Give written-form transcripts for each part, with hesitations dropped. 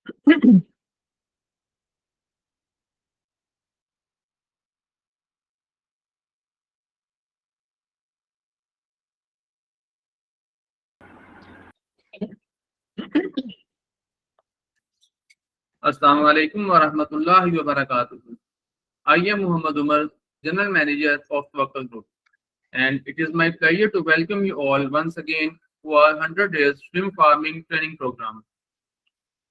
Assalamu alaikum wa rahmatullahi wa barakatuh. I am Muhammad Umar, General Manager of Tawakkal Group, and it is my pleasure to welcome you all once again to our 100 Days Shrimp Farming Training Program.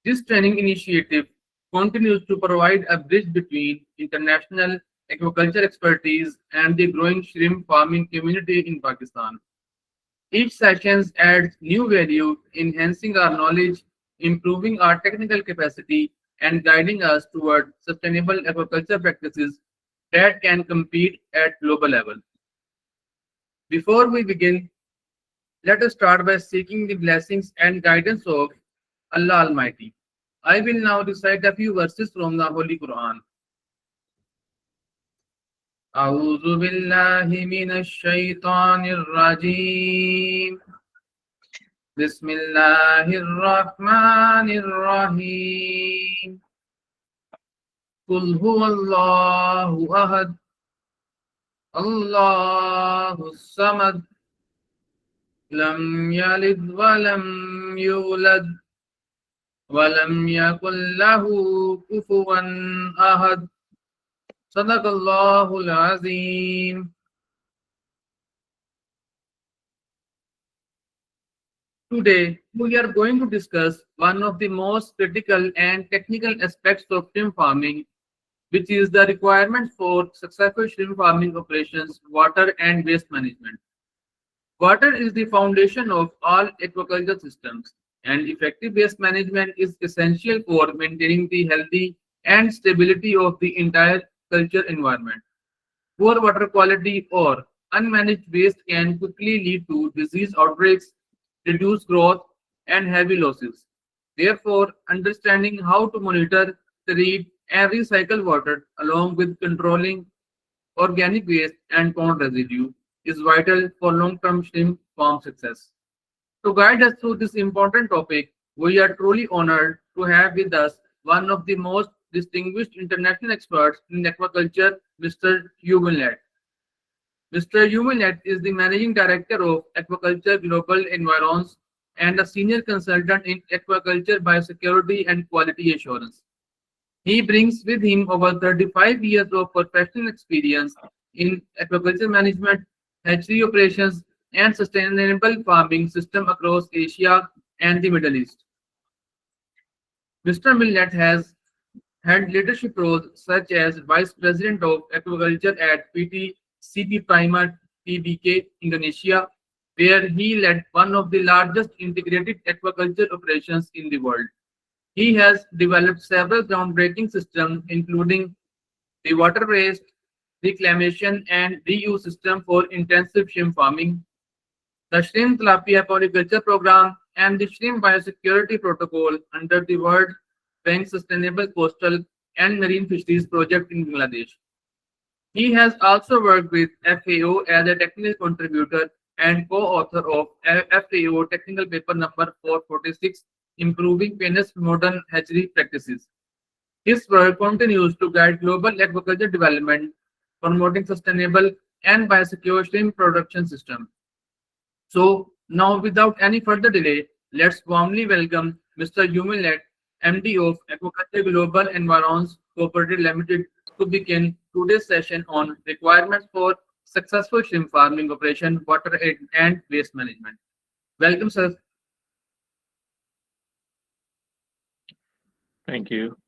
This training initiative continues to provide a bridge between international aquaculture expertise and the growing shrimp farming community in Pakistan. Each session adds new value, enhancing our knowledge, improving our technical capacity, and guiding us toward sustainable aquaculture practices that can compete at global level. Before we begin, let us start by seeking the blessings and guidance of Allah Almighty. I will now recite a few verses from the Holy Quran. أعوذ بالله من الشيطان الرجيم بسم الله الرحمن الرحيم قل هو الله أحد الله الصمد لم يلد ولم يولد ولم يكن له كفوا أحد صدق الله العظيم. Today, we are going to discuss one of the most critical and technical aspects of shrimp farming, which is the requirements for successful shrimp farming operations, water and waste management. Water is the foundation of all aquaculture systems, and effective waste management is essential for maintaining the healthy and stability of the entire culture environment. Poor water quality or unmanaged waste can quickly lead to disease outbreaks, reduced growth, and heavy losses. Therefore, understanding how to monitor, treat, and recycle water along with controlling organic waste and pond residue is vital for long-term shrimp farm success. To guide us through this important topic, we are truly honored to have with us one of the most distinguished international experts in aquaculture, Mr. WInn. Mr. WInn is the Managing Director of Aquaculture Global Environs and a Senior Consultant in Aquaculture Biosecurity and Quality Assurance. He brings with him over 35 years of professional experience in aquaculture management, hatchery operations, and sustainable farming system across Asia and the Middle East. Mr. Millet has had leadership roles such as Vice President of Aquaculture at CP Prima Tbk, Indonesia, where he led one of the largest integrated aquaculture operations in the world. He has developed several groundbreaking systems, including the water waste, reclamation, and reuse system for intensive shrimp farming, the Shrimp Tilapia Polyculture Program, and the Shrimp Biosecurity Protocol under the World Bank Sustainable Coastal and Marine Fisheries Project in Bangladesh. He has also worked with FAO as a technical contributor and co-author of FAO Technical Paper number 446, Improving Penis Modern Hatchery Practices. His work continues to guide global aquaculture development, promoting sustainable and biosecure shrimp production systems. So now, without any further delay, let's warmly welcome Mr. WInn, MD of Aquaculture Global Environs Cooperative Limited, to begin today's session on requirements for successful shrimp farming operation, water and waste management. Welcome, sir. Thank you.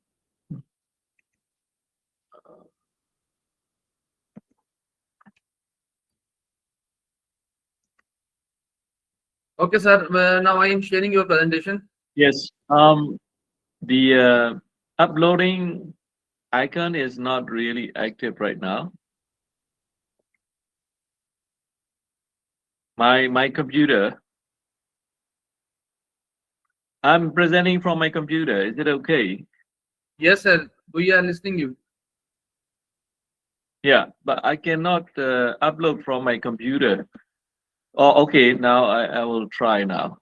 Okay, sir. Now I am sharing your presentation. Yes. The uploading icon is not really active right now. My computer. I'm presenting from my computer. Is it okay? Yes, sir. We are listening you. Yeah, but I cannot upload from my computer. Oh, okay. Now I will try now.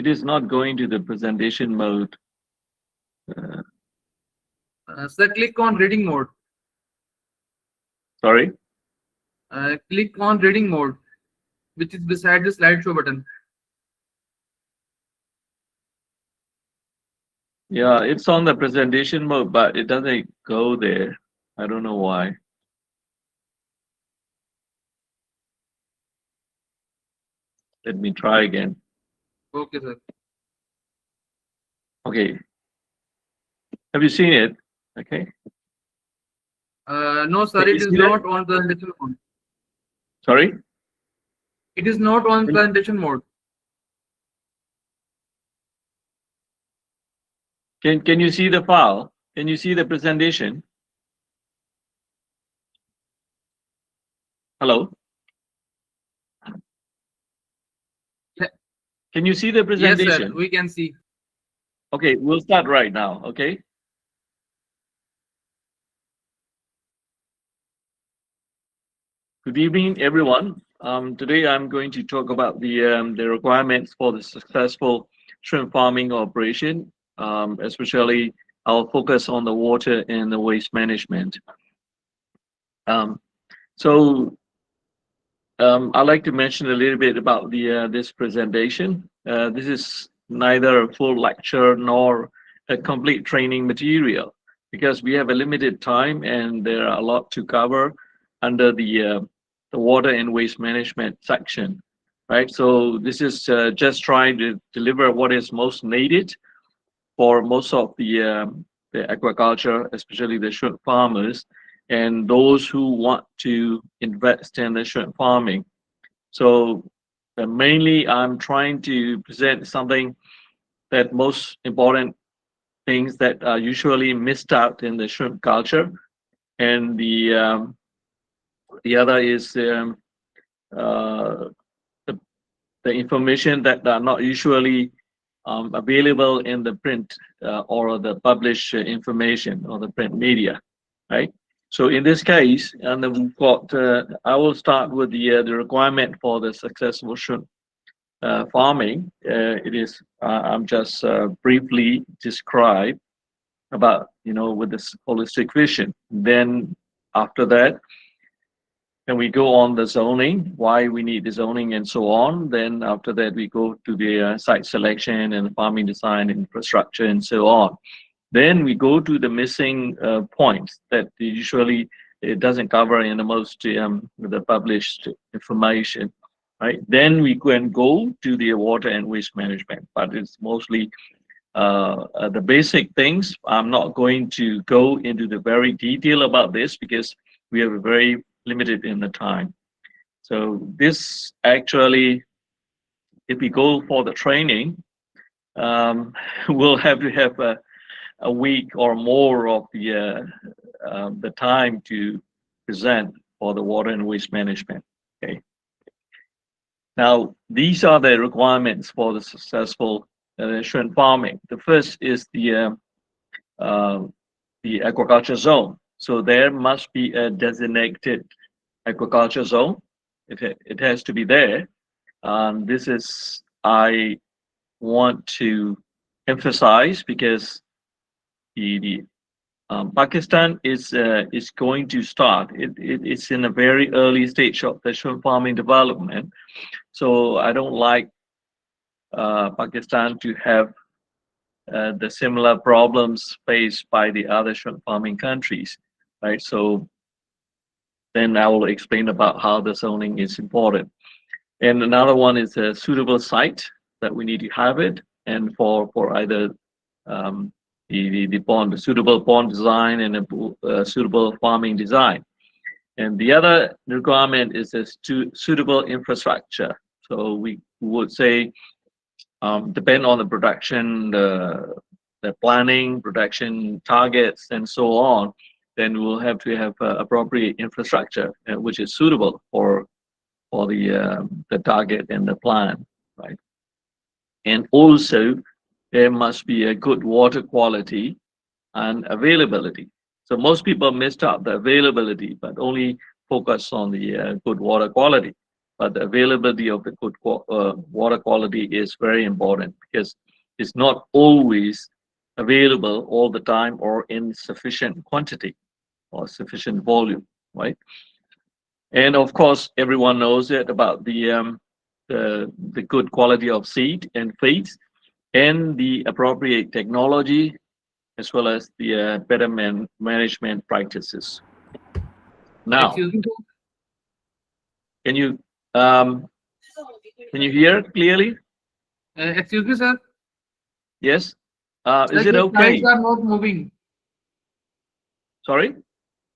It is not going to the presentation mode. Sir, click on reading mode. Sorry. Click on reading mode, which is beside the slideshow button. Yeah, it's on the presentation mode, but it doesn't go there. I don't know why. Let me try again. Okay, sir. Okay. Have you seen it? Okay. No, sir, Can you it is see that? not on presentation mode. Sorry. It is not on Can presentation mode. can you see the file? Can you see the presentation? Hello. Ye- Can you see the Yes, sir, presentation? we can see. Okay, we'll start right now. Okay. Good evening, everyone. Today I'm going to talk about the requirements for the successful shrimp farming operation. Especially, I'll focus on the water and the waste management. Um, so I'd like to mention a little bit about this presentation. This is neither a full lecture nor a complete training material because we have a limited time and there are a lot to cover under the water and waste management section, right? So this is just trying to deliver what is most needed for most of the aquaculture, especially the shrimp farmers and those who want to invest in the shrimp farming. So mainly, I'm trying to present something that most important things that are usually missed out in the shrimp culture, and the other is uh, the, the information that are not usually available in the print or the published information or the print media, right? So in this case, and then we've got, I will start with the requirement for the successful shrimp farming. It is, I'm just briefly describe about, with this holistic vision. Then after that, and we go on the zoning, why we need the zoning and so on. Then after that, we go to the site selection and farming design, infrastructure, and so on. Then we go to the missing points that usually it doesn't cover in the most the published information, right? Then we can go to the water and waste management, but it's mostly the basic things. I'm not going to go into the very detail about this because we have a very limited in the time. So this actually, if we go for the training, we'll have to have a week or more of the time to present for the water and waste management. Okay. Now these are the requirements for the successful shrimp farming. The first is uh, the aquaculture zone. So there must be a designated aquaculture zone. It has to be there. This is I want to emphasize because the Pakistan is going to start. It's in a very early stage of the shrimp farming development. So I don't like Pakistan to have the similar problems faced by the other shrimp farming countries, right? So then I will explain about how the zoning is important. And another one is a suitable site that we need to have it, and for either um, the pond, the suitable pond design and a suitable farming design. And the other requirement is a suitable infrastructure. So we would say, depend on the production, the planning, production targets, and so on, then we'll have to have appropriate infrastructure, which is suitable for the target and the plan, right? And also, there must be a good water quality and availability. So most people missed out the availability, but only focus on the good water quality. but the availability of the good water quality is very important because it's not always available all the time or in sufficient quantity or sufficient volume, right? And of course, everyone knows it about the good quality of seed and feeds and the appropriate technology as well as the better management practices. Now, Excuse me, sir. can you um, can you hear clearly? Excuse me, sir. Yes. Sir, Is it your slides okay? are not moving. Sorry,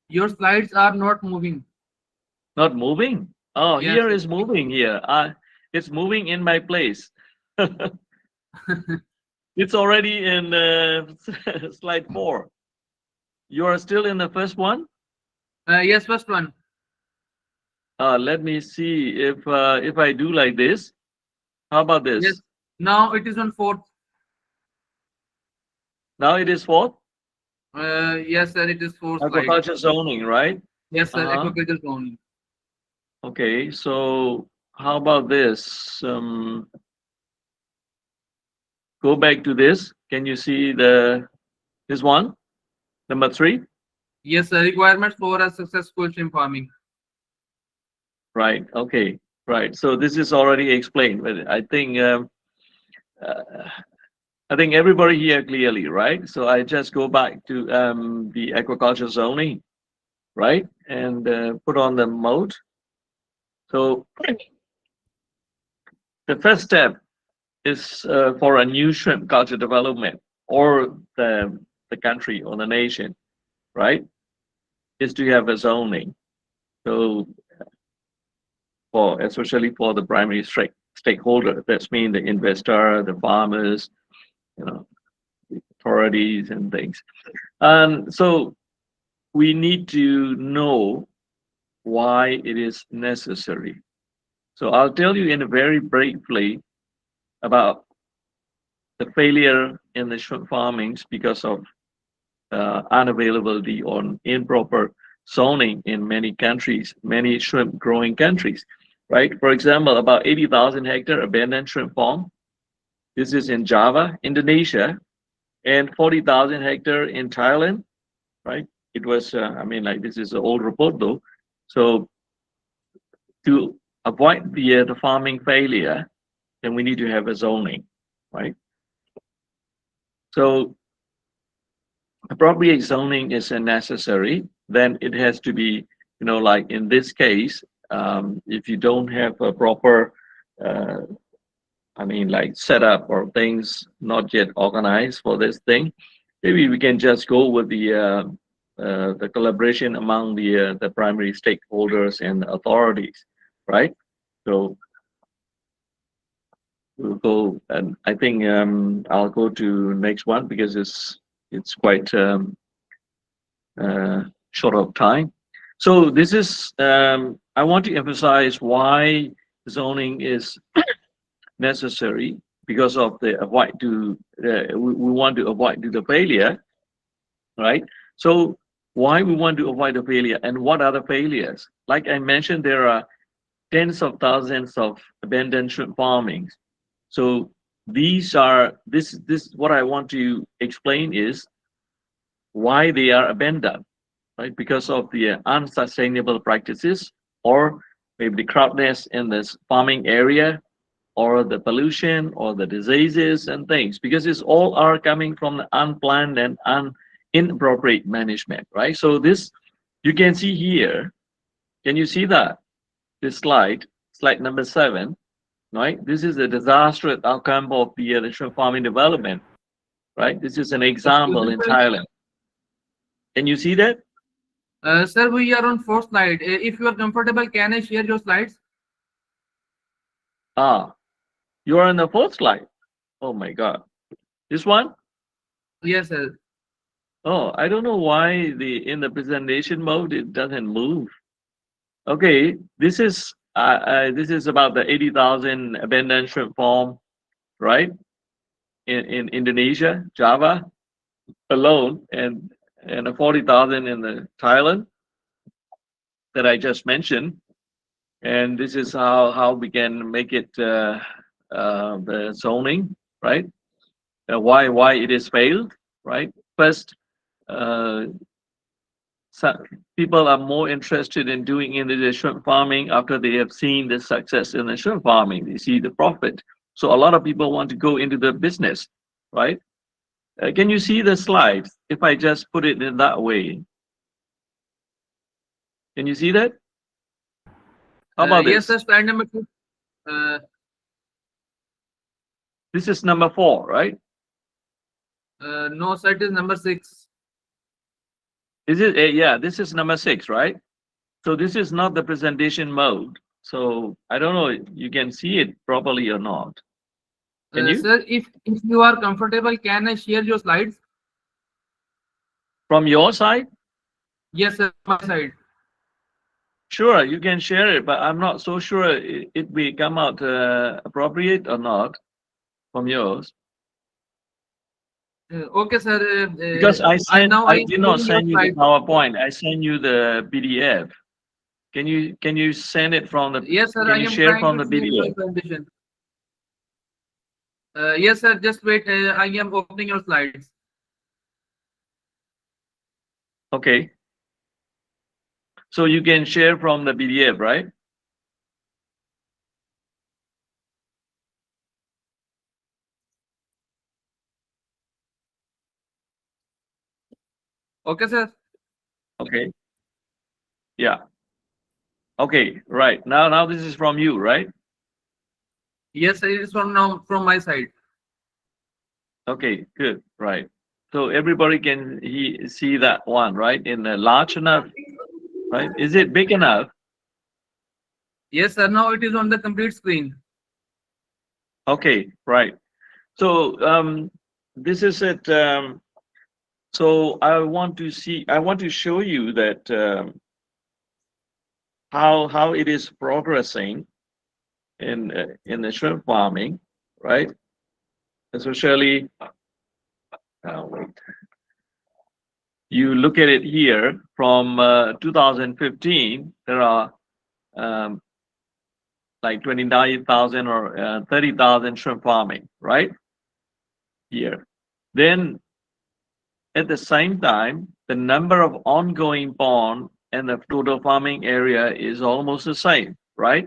Your slides are not moving. not moving. Oh, Yes, here sir. is moving here. It's moving in my place. It's already in slide 4. You are still in the first one. Yes, first one. Let me see if I do like this. How about Yes. this? Now it is on fourth. Now it is fourth. Yes, sir. It is fourth slide. Aquaculture zoning, right? Yes, sir. Uh-huh. Aquaculture only. Okay, so how about this? Go back to this. Can you see this one? Number 3? Yes, sir. Requirements for a successful shrimp farming. Right. Okay. Right. So this is already explained, but uh, I think everybody here clearly, right? So I just go back to the aquaculture zoning, right? And put on the mode. So the first step is for a new shrimp culture development or the country or the nation, right? Is to have a zoning. So for especially for the primary stakeholder, that's mean the investor, the farmers, you know, the authorities and things. And so we need to know why it is necessary. So I'll tell you in a very briefly about the failure in the shrimp farmings because of unavailability or improper zoning in many countries, many shrimp growing countries, right? For example, about 80,000 hectare abandoned shrimp farm. This is in Java, Indonesia, and 40,000 hectare in Thailand, right? It was, I mean, like this is an old report though. So to avoid the farming failure, then we need to have a zoning, right? So appropriate zoning is necessary. Then it has to be, like in this case, if you don't have a proper, uh, I mean, like setup or things not yet organized for this thing, maybe we can just go with the collaboration among the primary stakeholders and authorities, right? So we'll go, and I think I'll go to next one because it's quite short of time. So this is I want to emphasize why zoning is necessary because of the avoid to we want to avoid to the failure, right? So why we want to avoid the failure and what are the failures? Like I mentioned, there are tens of thousands of abandoned shrimp farmings. So this what I want to explain is why they are abandoned, right? Because of the unsustainable practices or maybe the crowdness in this farming area or the pollution or the diseases and things because it's all are coming from the unplanned and inappropriate management, right? So this you can see here. Can you see that this slide number 7, right? This is a disastrous outcome of the shrimp farming development, right? This is an Excuse example me, in sir. Thailand. Can you see that? Sir, we are on fourth slide. If you are comfortable, can I share your slides? Ah, you are on the 4th slide. Oh my God, this one. Yes, sir. Oh, I don't know why the in the presentation mode it doesn't move. Okay, this is about the 80,000 abandoned shrimp farm, right? In Indonesia, Java alone, and the 40,000 in the Thailand that I just mentioned. And this is how we can make it the zoning, right? Why it is failed, right? First, uh, so people are more interested in doing in the shrimp farming after they have seen the success in the shrimp farming. They see the profit. So a lot of people want to go into the business, right? Can you see the slides? If I just put it in that way, can you see that? How about Yes, this? sir. Slide number 2. Uh, This is number 4, right? no, sir. It is number 6. Is it? Yeah, this is number 6, right? So this is not the presentation mode. So I don't know you can see it properly or not. Can you? Sir, if you are comfortable, can I share your slides? From your side? Yes, sir. My side. Sure, you can share it, but I'm not so sure it will come out appropriate or not from yours. Okay, sir. Because I I am did not sharing your send you the slides. PowerPoint. I sent you the PDF. Can you send it from the Yes, sir. I can you am share trying from to the share my PDF? presentation. Yes, sir. Just wait. I am opening your slides. Okay. So you can share from the PDF, right? Okay, sir. Okay. Yeah. Okay. Right. Now this is from you, right? Yes, sir. It is from now from my side. Okay. Good. Right. So everybody can see that one, right? In a large enough, right? Is it big enough? Yes, sir. Now it is on the complete screen. Okay. Right. So this is it. So I want to show you that how it is progressing in the shrimp farming, right? Especially, wait, you look at it here from 2015, there are um, like 29,000 or 30,000 shrimp farming, right? Here. Then at the same time, the number of ongoing pond and the total farming area is almost the same, right?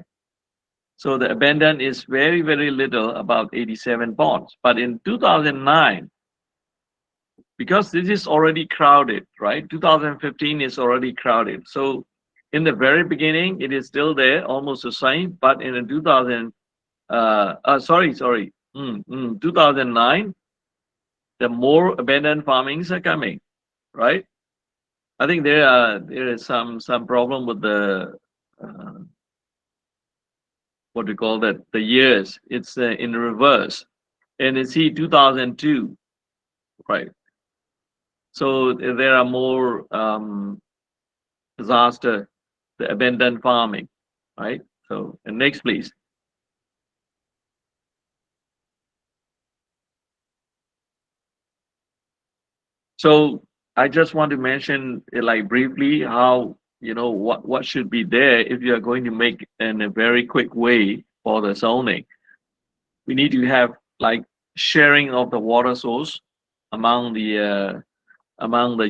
So the abandon is very, very little, about 87 ponds. But in 2009, because this is already crowded, right? 2015 is already crowded. So in the very beginning, it is still there, almost the same. But in the 2009, the more abandoned farmings are coming, right? I think there is some problem with the uh, what we call that the years. It's in reverse, and it's 2002, right? So there are more disaster, the abandoned farming, right? So and next, please. So I just want to mention like briefly how what should be there if you are going to make in a very quick way for the zoning. We need to have like sharing of the water source among the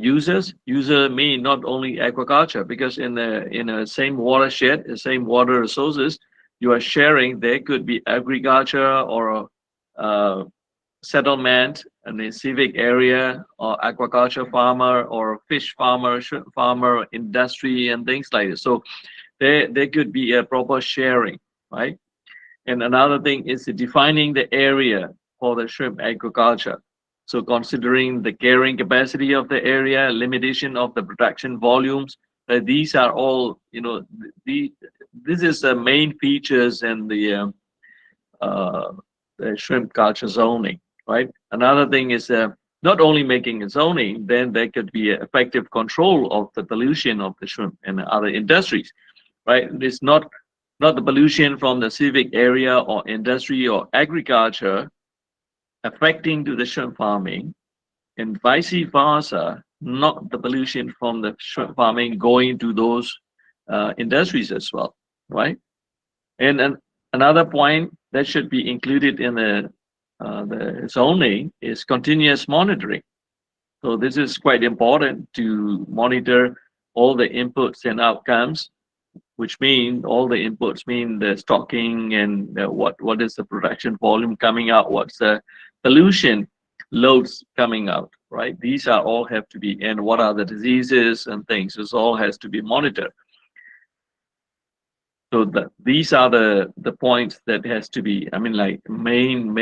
users. User mean not only aquaculture, because in a same watershed, the same water resources, you are sharing. There could be agriculture or uh, settlement in a civic area, or aquaculture farmer, or fish farmer, shrimp farmer, industry, and things like this. So there could be a proper sharing, right? And another thing is defining the area for the shrimp agriculture. So considering the carrying capacity of the area, limitation of the production volumes, these are all, this is the main features in uh, the shrimp culture zoning, right? Another thing is not only making a zoning, then there could be effective control of the pollution of the shrimp and other industries, right? It's not the pollution from the civic area or industry or agriculture affecting to the shrimp farming, and vice versa, not the pollution from the shrimp farming going to those industries as well, right? And another point that should be included in the zoning is continuous monitoring. So this is quite important to monitor all the inputs and outcomes, which mean all the inputs mean the stocking and what is the production volume coming out, what's the pollution loads coming out, right? These are all have to be, and what are the diseases and things. This all has to be monitored. So these are the points that has to be, I mean, like main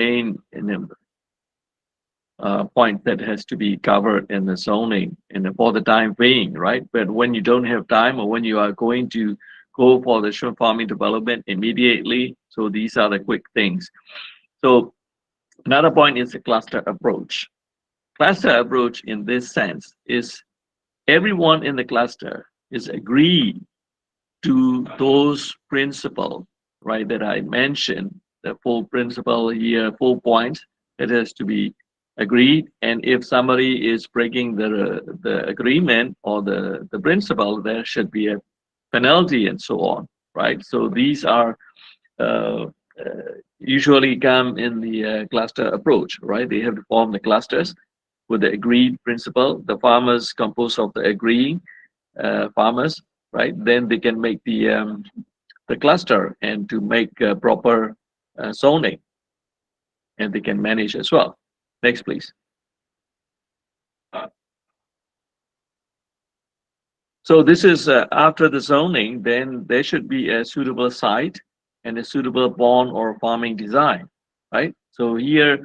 point that has to be covered in the zoning and for the time being, right? But when you don't have time or when you are going to go for the shrimp farming development immediately, so these are the quick things. So another point is the cluster approach. Cluster approach in this sense is everyone in the cluster is agreed to those principles, right, that I mentioned, the full principle here, full points, it has to be agreed. And if somebody is breaking the agreement or the principle, there should be a penalty and so on, right? So these are uh, usually come in the cluster approach, right? They have to form the clusters with the agreed principle. The farmers composed of the agreeing farmers, right? Then they can make the cluster and to make proper zoning, and they can manage as well. Next, please. So this is after the zoning, then there should be a suitable site and a suitable bond or farming design, right? So here,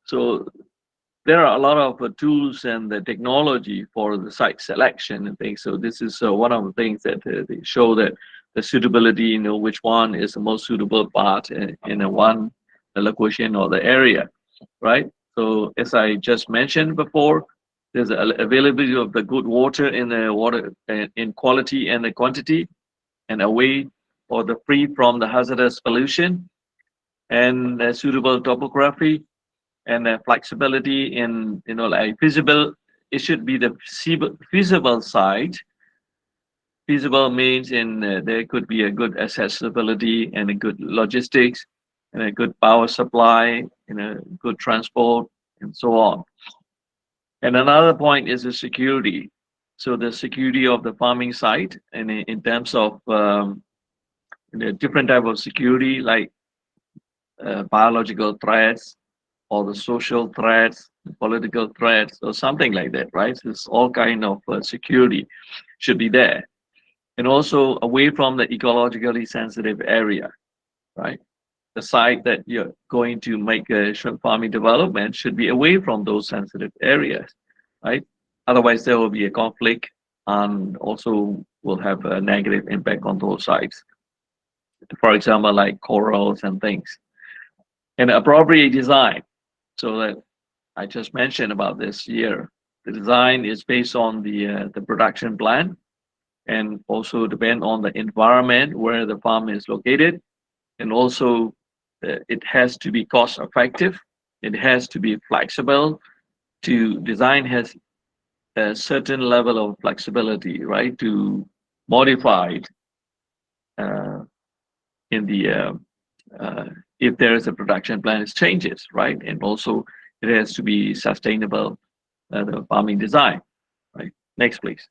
so there are a lot of tools and the technology for the site selection and things. So this is one of the things that they show that the suitability, you know, which one is the most suitable part in a one the location or the area, right? So as I just mentioned before, there's availability of the good water in the water in quality and the quantity, and away or the free from the hazardous pollution, and suitable topography and flexibility in, you know, like feasible. It should be the feasible site. Feasible means in there could be a good accessibility and a good logistics and a good power supply and a good transport and so on. And another point is the security. So the security of the farming site, and in terms of different type of security like biological threats or the social threats, political threats, or something like that, right? So it's all kind of security should be there, and also away from the ecologically sensitive area, right? The site that you're going to make a shrimp farming development should be away from those sensitive areas, right? Otherwise, there will be a conflict and also will have a negative impact on those sites. For example, like corals and things. And appropriate design. So that I just mentioned about this year. The design is based on the production plan and also depend on the environment where the farm is located, and also it has to be cost effective. It has to be flexible. To design has a certain level of flexibility, right? To modify it uh, in the uh, if there is a production plan, it changes, right? And also it has to be sustainable, the farming design, right? Next, please.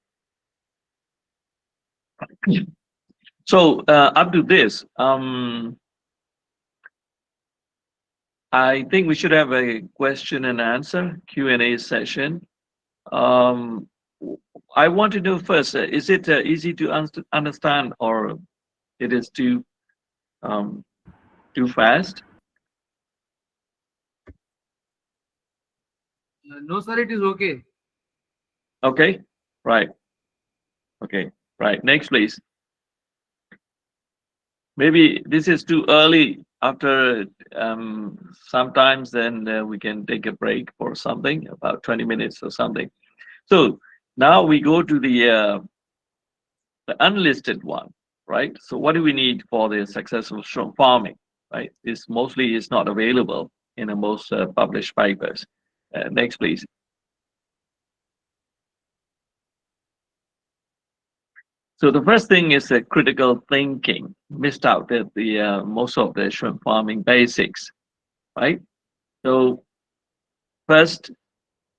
So up to this, I think we should have a question and answer Q&A session. Um, I want to know first, is it easy to understand, or it is um, too fast? No, sir, it is okay. Okay, right. Okay, right. Next, please. Maybe this is too early. After sometimes, then we can take a break for something, about 20 minutes or something. So now we go to the unlisted one, right? So what do we need for the successful shrimp farming, right? This mostly is not available in the most published papers. Next, please. So the first thing is a critical thinking. Missed out at the most of the shrimp farming basics, right? So first,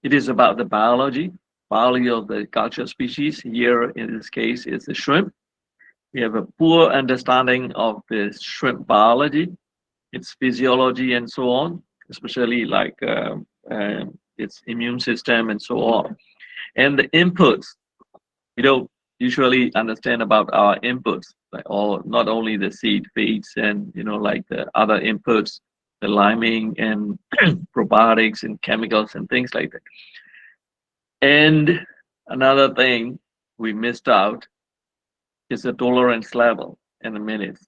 it is about the biology of the culture species. Here, in this case, is the shrimp. We have a poor understanding of the shrimp biology, its physiology, and so on, especially like its immune system and so on. And the inputs, we don't usually understand about our inputs, like all not only the seed feeds and like the other inputs, the liming and probiotics and chemicals and things like that. And another thing we missed out is the tolerance level and the minutes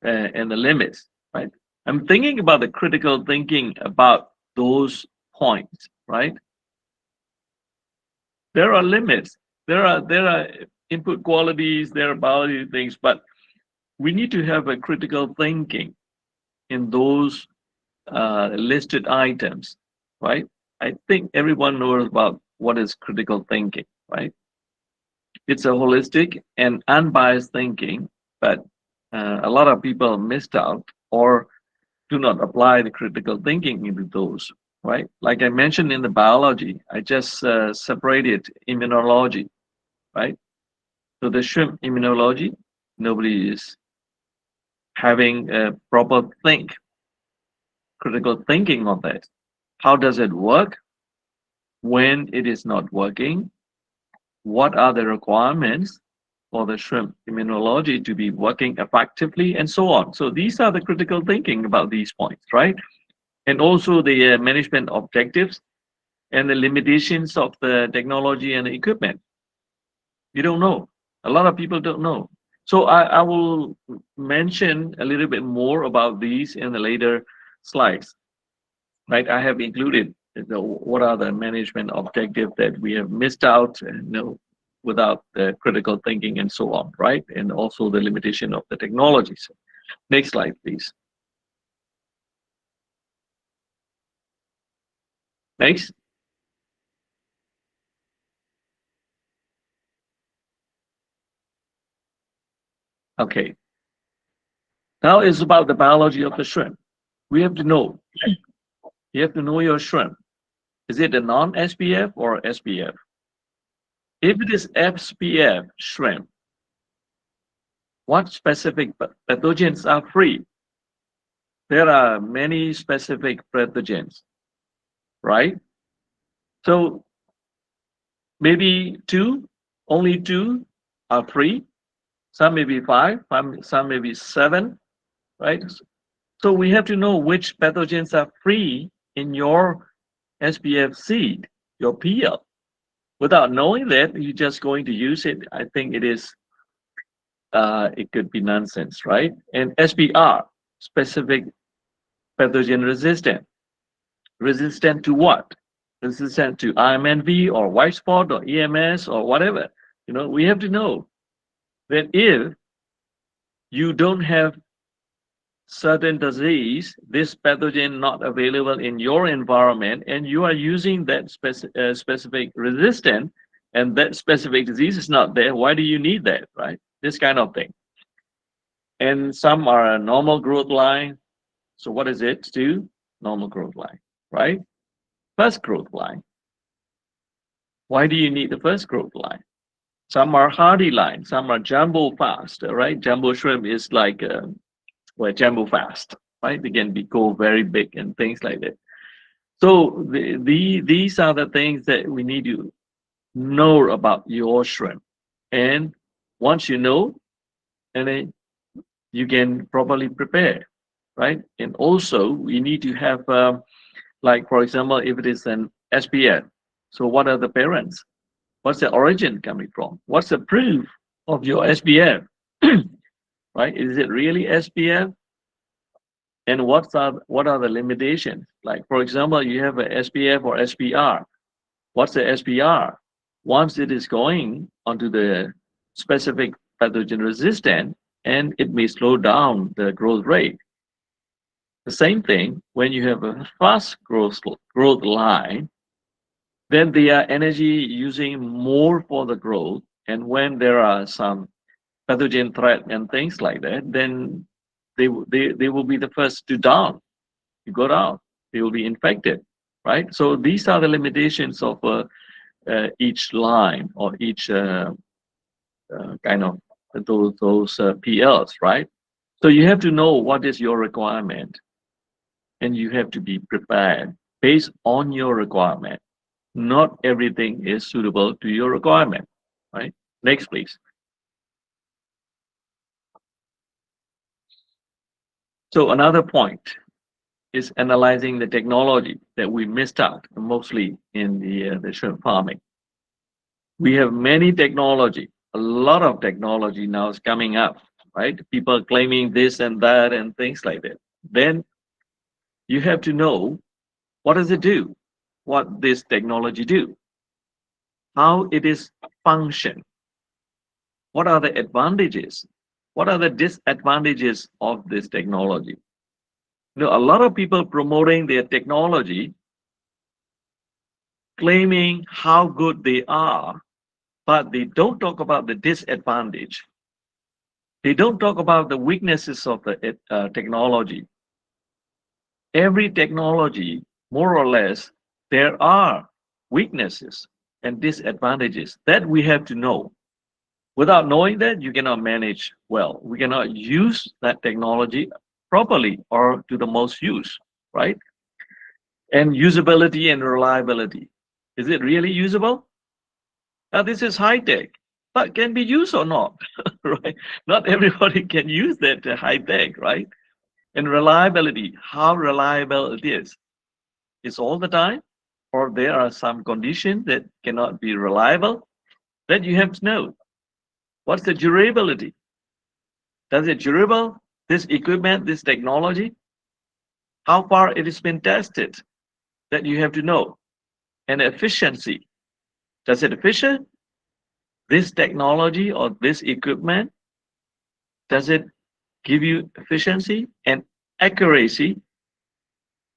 and the limits, right? I'm thinking about the critical thinking about those points, right? There are limits. There are input qualities, there are biology things, but we need to have a critical thinking in those listed items, right? I think everyone knows about what is critical thinking, right? It's a holistic and unbiased thinking, but a lot of people missed out or do not apply the critical thinking into those, right? Like I mentioned in the biology, I just separated immunology, right? So the shrimp immunology, nobody is having a proper critical thinking of that. How does it work? When it is not working? What are the requirements for the shrimp immunology to be working effectively and so on? So these are the critical thinking about these points, right? And also the management objectives and the limitations of the technology and the equipment. You don't know. A lot of people don't know. So I will mention a little bit more about these in the later slides, right? I have included what are the management objectives that we have missed out and without the critical thinking and so on, right? And also the limitation of the technologies. Next slide, please. Next. Okay. Now it's about the biology of the shrimp. We have to know. You have to know your shrimp. Is it a non-SPF or SPF? If it is SPF shrimp, what specific pathogens are free? There are many specific pathogens, right? So maybe only two are free. Some may be five, some may be seven, right? So we have to know which pathogens are free in your SPF seed, your PL. Without knowing that, you're just going to use it. I think it could be nonsense, right? And SPR, specific pathogen resistant. Resistant to what? Resistant to IMNV or white spot or EMS or whatever. We have to know that if you don't have certain disease, this pathogen not available in your environment, and you are using that specific resistant, and that specific disease is not there, why do you need that, right? This kind of thing. And some are a normal growth line. So what is it to normal growth line, right? First growth line. Why do you need the first growth line? Some are hardy line, some are jumbo fast, right? Jumbo shrimp is like jumbo fast, right? They can go very big and things like that. So these are the things that we need to know about your shrimp. And once you know, and then you can properly prepare, right? And also we need to have, like for example, if it is an SPF, so what are the parents? What's the origin coming from? What's the proof of your SPF? Right? Is it really SPF? And what are the limitations? Like for example, you have a SPF or SPR. What's the SPR? Once it is going onto the specific pathogen resistant, and it may slow down the growth rate. The same thing when you have a fast growth line, then they are energy using more for the growth. And when there are some pathogen threat and things like that, then they will be the first to go down. They will be infected, right? So these are the limitations of each line or each kind of those PLs, right? So you have to know what is your requirement, and you have to be prepared based on your requirement. Not everything is suitable to your requirement, right? Next, please. So another point is analyzing the technology that we missed out mostly in the shrimp farming. We have many technology, a lot of technology now is coming up, right? People claiming this and that and things like that. Then you have to know, what does it do? What this technology do? How it is function? What are the advantages? What are the disadvantages of this technology? A lot of people promoting their technology, claiming how good they are, but they don't talk about the disadvantage. They don't talk about the weaknesses of the technology. Every technology, more or less, there are weaknesses and disadvantages that we have to know. Without knowing that, you cannot manage well. We cannot use that technology properly or to the most use, right? And usability and reliability. Is it really usable? Now, this is high tech, but can be used or not, right? Not everybody can use that high tech, right? And reliability, how reliable it is all the time, or there are some conditions that cannot be reliable, that you have to know. What's the durability? Does it durable, this equipment, this technology? How far it has been tested? That you have to know. And efficiency. Does it efficient? This technology or this equipment, does it give you efficiency and accuracy?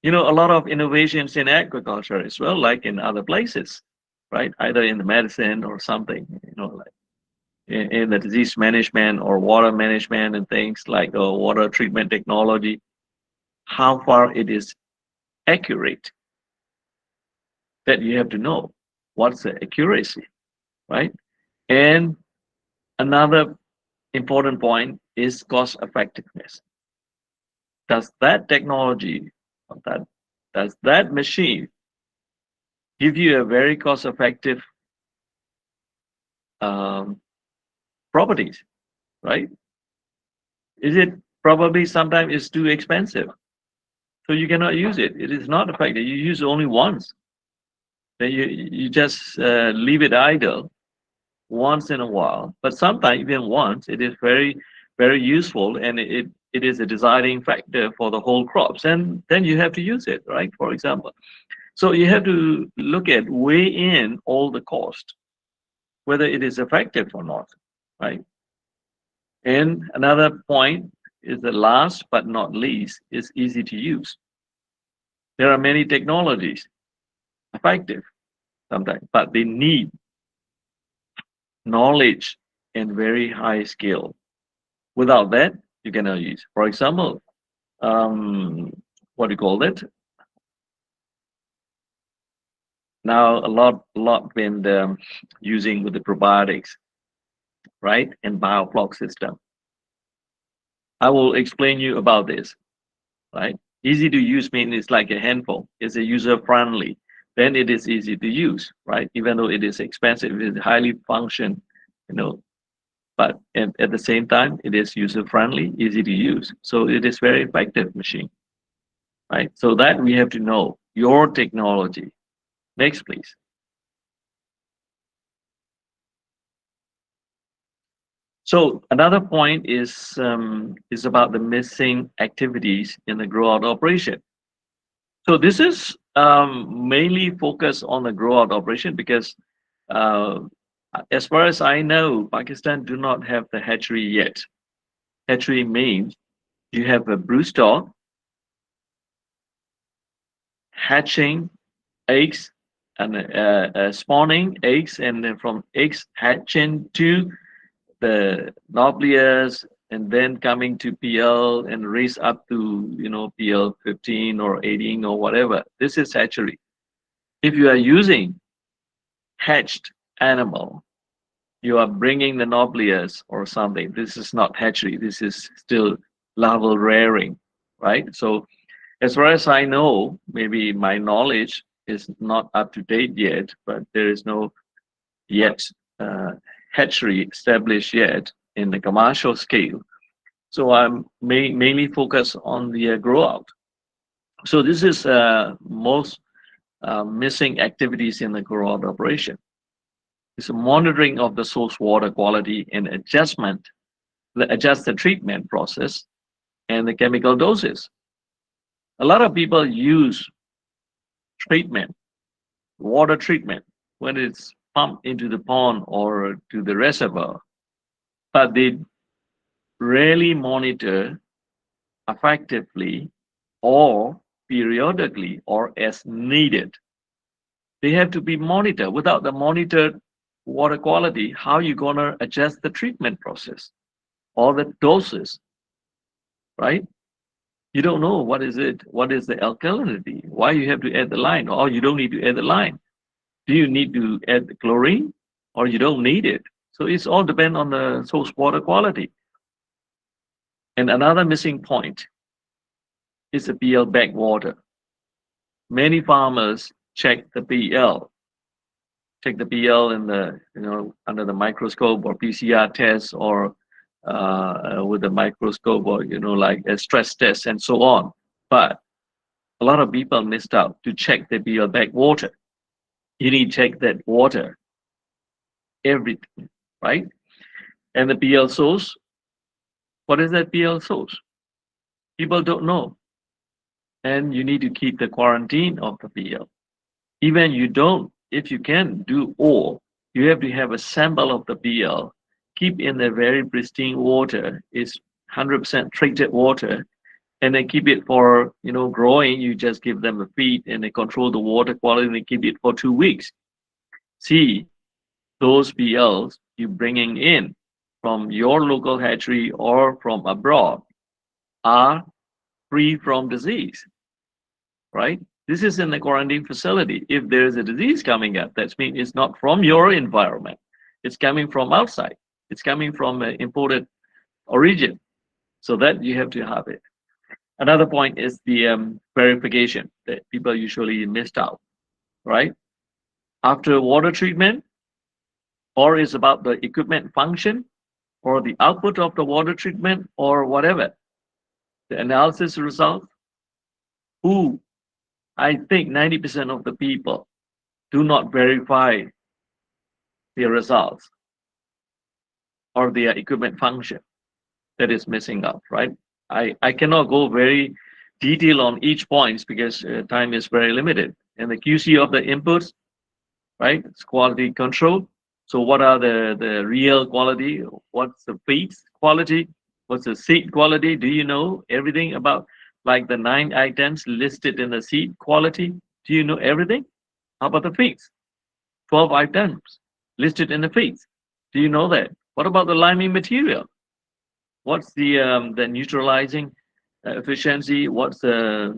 A lot of innovations in aquaculture as well, like in other places, right? Either in the medicine or something, like in the disease management or water management and things like water treatment technology, how far it is accurate, that you have to know. What's the accuracy, right? And another important point is cost effectiveness. Does that technology, or does that machine give you a very cost effective um, properties, right? Is it probably sometimes it's too expensive, so you cannot use it? It is not effective. You use it only once, then you just leave it idle once in a while. But sometimes even once, it is very useful, and it is a deciding factor for the whole crops. And then you have to use it, right? For example, so you have to look at weigh in all the cost, whether it is effective or not, right? And another point is the last but not least is easy to use. There are many technologies effective sometimes, but they need knowledge and very high skill. Without that, you cannot use. For example, what do you call it? Now a lot been using with the probiotics, right? And biofloc system. I will explain you about this, right? Easy to use means it's like a handphone. It's a user friendly. Then it is easy to use, right? Even though it is expensive, it is highly function, you know, but at the same time, it is user friendly, easy to use. So it is very effective machine, right? So that we have to know your technology. Next, please. So another point is about the missing activities in the grow out operation. So this is mainly focused on the grow out operation because uh, as far as I know, Pakistan do not have the hatchery yet. Hatchery means you have a brood stock hatching eggs and spawning eggs, and then from eggs hatching to the Nobliers and then coming to PL and raise up to, PL 15 or 18 or whatever. This is hatchery. If you are using hatched animal, you are bringing the Nobliers or something. This is not hatchery. This is still larval rearing, right? So as far as I know, maybe my knowledge is not up to date yet, but there is no yet hatchery established yet in the commercial scale. So I'm mainly focused on the grow out. So this is most missing activities in the grow out operation. It's a monitoring of the source water quality and adjust the treatment process and the chemical doses. A lot of people use treatment, water treatment, when it's pumped into the pond or to the reservoir, but they rarely monitor effectively or periodically or as needed. They have to be monitored. Without the monitored water quality, how you gonna adjust the treatment process or the doses, right? You don't know what is it, what is the alkalinity, why you have to add the line, or you don't need to add the line. Do you need to add the chlorine, or you don't need it? So it's all depend on the source water quality. And another missing point is the PL backwater. Many farmers check the PL in the under the microscope or PCR test or with the microscope or like a stress test and so on. But a lot of people missed out to check the PL backwater. You need to check that water, everything, right? And the PL source, what is that PL source? People don't know. And you need to keep the quarantine of the PL. Even you don't, if you can do all, you have to have a sample of the PL, keep in the very pristine water, it's 100% treated water, and then keep it for, growing. You just give them a feed and they control the water quality and they keep it for 2 weeks. See, those PLs you bringing in from your local hatchery or from abroad are free from disease, right? This is in the quarantine facility. If there is a disease coming up, that means it's not from your environment. It's coming from outside. It's coming from an imported origin. So that you have to have it. Another point is the verification that people usually missed out, right? After water treatment, or is about the equipment function, or the output of the water treatment, or whatever. The analysis result, who I think 90% of the people do not verify their results or their equipment function. That is missing out, right? I cannot go very detailed on each point because time is very limited. And the QC of the inputs, right? It's quality control. So what are the real quality? What's the feeds quality? What's the seed quality? Do you know everything about like the 9 items listed in the seed quality? Do you know everything? How about the feeds? 12 items listed in the feeds. Do you know that? What about the liming material? What's the neutralizing efficiency? What's the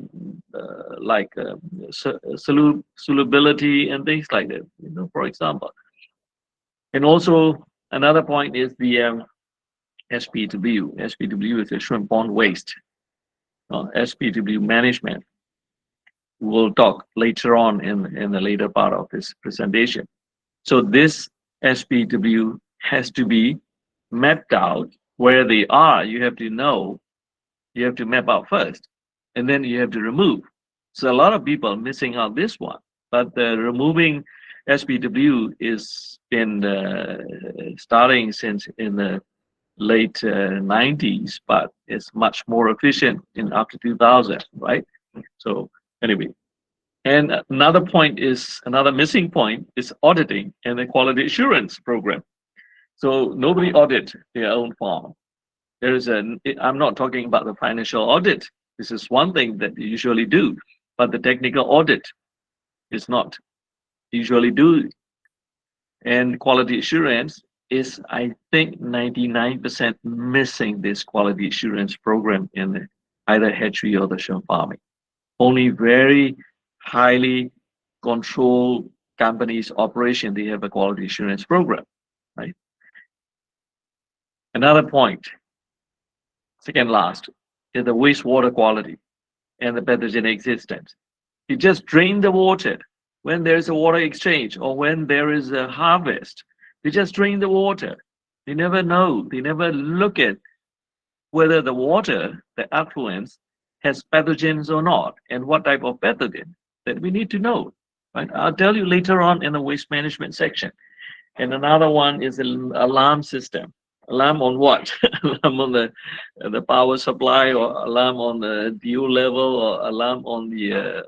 solubility and things like that? For example. And also another point is the SPW. SPW is a shrimp pond waste. SPW management. We'll talk later on in the later part of this presentation. So this SPW has to be mapped out where they are. You have to know, you have to map out first, and then you have to remove. So a lot of people are missing out this one, but removing SPW is been starting since in the late 90s, but it's much more efficient in after 2000, right? So anyway, and another missing point is auditing and the quality assurance program. So nobody audit their own farm. I'm not talking about the financial audit. This is one thing that you usually do, but the technical audit is not usually do. And quality assurance is, I think, 99% missing this quality assurance program in either hatchery or the shrimp farming. Only very highly controlled companies operation, they have a quality assurance program, right? Another point, second last, is the wastewater quality and the pathogenic systems. You just drain the water when there's a water exchange or when there is a harvest. They just drain the water. They never know. They never look at whether the water, the affluence, has pathogens or not, and what type of pathogen that we need to know. Right? I'll tell you later on in the waste management section. And another one is an alarm system. Alarm on what? Alarm on the power supply, or alarm on the dew level, or alarm on the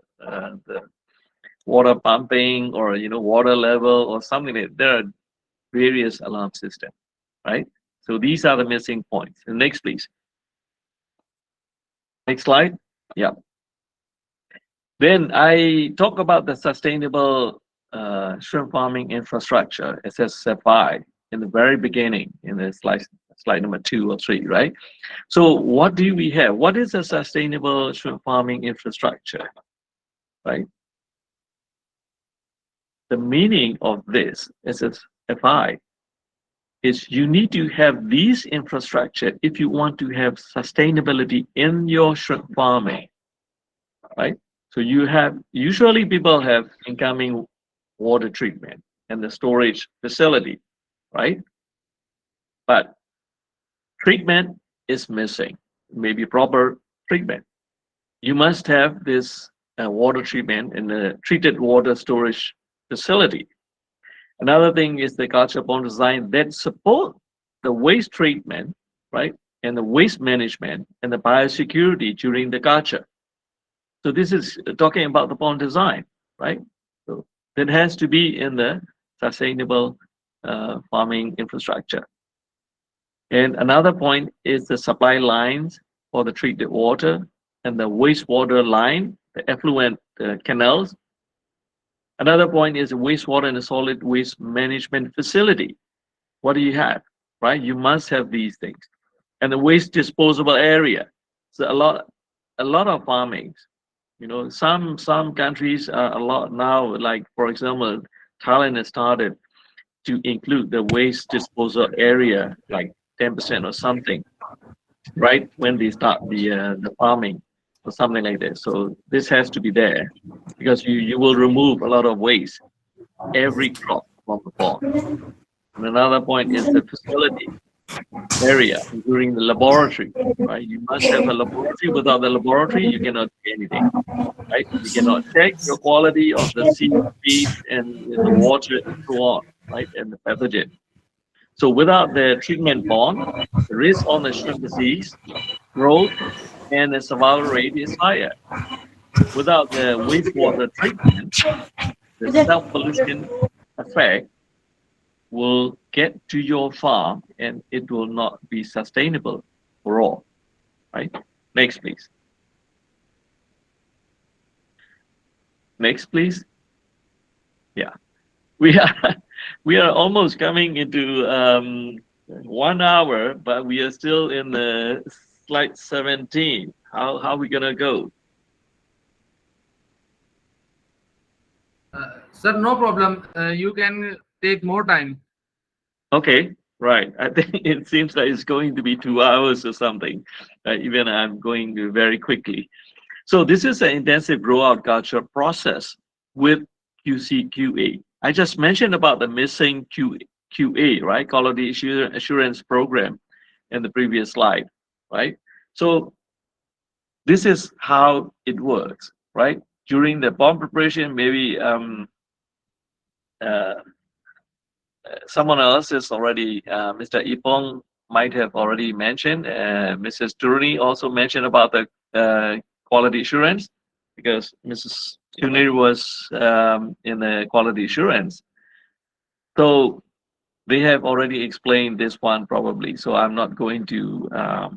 water pumping, or water level, or something like that. There are various alarm systems, right? So these are the missing points. And next, please. Next slide. Yeah. Then I talk about the sustainable shrimp farming infrastructure, SSFI, in the very beginning, in the slide number 2 or 3, right? So what do we have? What is a sustainable shrimp farming infrastructure, right? The meaning of this SSFI is you need to have these infrastructure if you want to have sustainability in your shrimp farming, right? So you have, usually people have incoming water treatment and the storage facility, right? But treatment is missing, maybe proper treatment. You must have this water treatment in the treated water storage facility. Another thing is the culture pond design that support the waste treatment, right? And the waste management and the biosecurity during the culture. So this is talking about the pond design, right? So that has to be in the sustainable farming infrastructure. And another point is the supply lines for the treated water and the wastewater line, the effluent canals. Another point is the wastewater and the solid waste management facility. What do you have, right? You must have these things. And the waste disposable area. So a lot of farmings, some countries are a lot now, like for example, Thailand has started to include the waste disposal area, like 10% or something, right? When they start the farming or something like that. So this has to be there because you will remove a lot of waste every crop from the pond. And another point is the facility area, including the laboratory, right? You must have a laboratory. Without the laboratory, you cannot do anything, right? You cannot check your quality of the seed, feed, and the water, and so on, right? And the pathogen. So without the treatment pond, the risk on the shrimp disease, growth, and the survival rate is higher. Without the wastewater treatment, the self-pollution effect will get to your farm and it will not be sustainable for all, right? Next, please. Next, please. Yeah, we are we are almost coming into 1 hour, but we are still in the slide 17. How are we gonna go? Sir, no problem. You can take more time. Okay, right. I think it seems like it's going to be 2 hours or something. Even I'm going very quickly. So this is an intensive grow-out culture process with QC/QA. I just mentioned about the missing QA, right? Quality assurance program in the previous slide, right? So this is how it works, right? During the bomb preparation, maybe uh, someone else is already, Mr. Ipong might have already mentioned, Mrs. Turuni also mentioned about the quality assurance, because Mrs. Tunir was in the quality assurance. So they have already explained this one probably, so I'm not going to uh,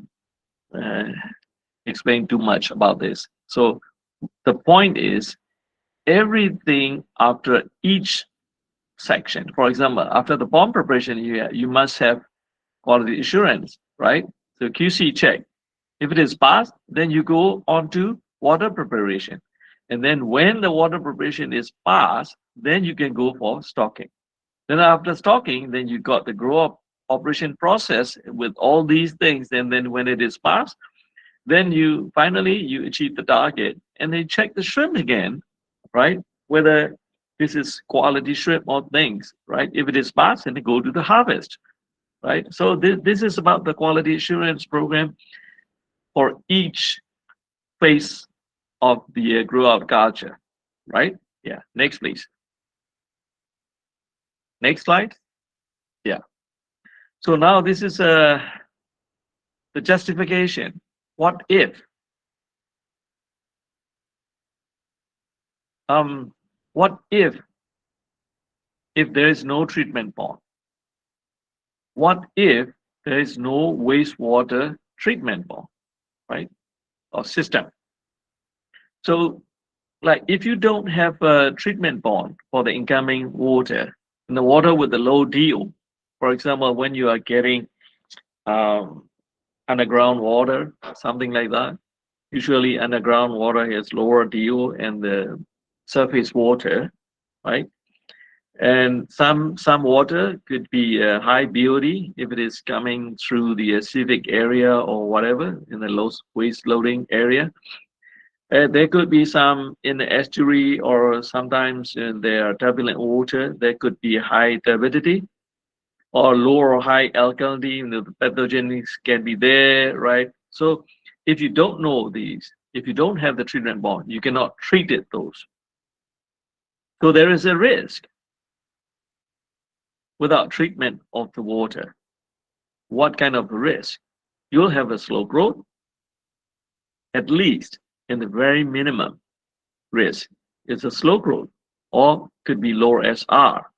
explain too much about this. So the point is, everything after each section. For example, after the pond preparation, you must have quality assurance, right? So QC check. If it is passed, then you go on to water preparation. And then when the water preparation is passed, then you can go for stocking. Then after stocking, then you got the grow up operation process with all these things. And then when it is passed, then you finally you achieve the target and then check the shrimp again, right? Whether this is quality shrimp or things, right? If it is passed, then go to the harvest, right? So this is about the quality assurance program for each phase of the grow out culture, right? Yeah. Next, please. Next slide. Yeah. So now this is the justification. What if? Um, what if there is no treatment pond? What if there is no wastewater treatment pond, right? Or system. So, like if you don't have a treatment pond for the incoming water, and the water with the low DO, for example, when you are getting um, underground water, something like that, usually underground water has lower DO and the surface water, right? And some water could be high BOD if it is coming through the civic area or whatever in the low waste loading area. There could be some in the estuary or sometimes in their turbulent water. There could be high turbidity or low or high alkalinity. You know, the pathogens can be there, right? So if you don't know these, if you don't have the treatment bond, you cannot treat it those. So there is a risk without treatment of the water. What kind of risk? You'll have a slow growth, at least in the very minimum risk. It's a slow growth or could be lower SR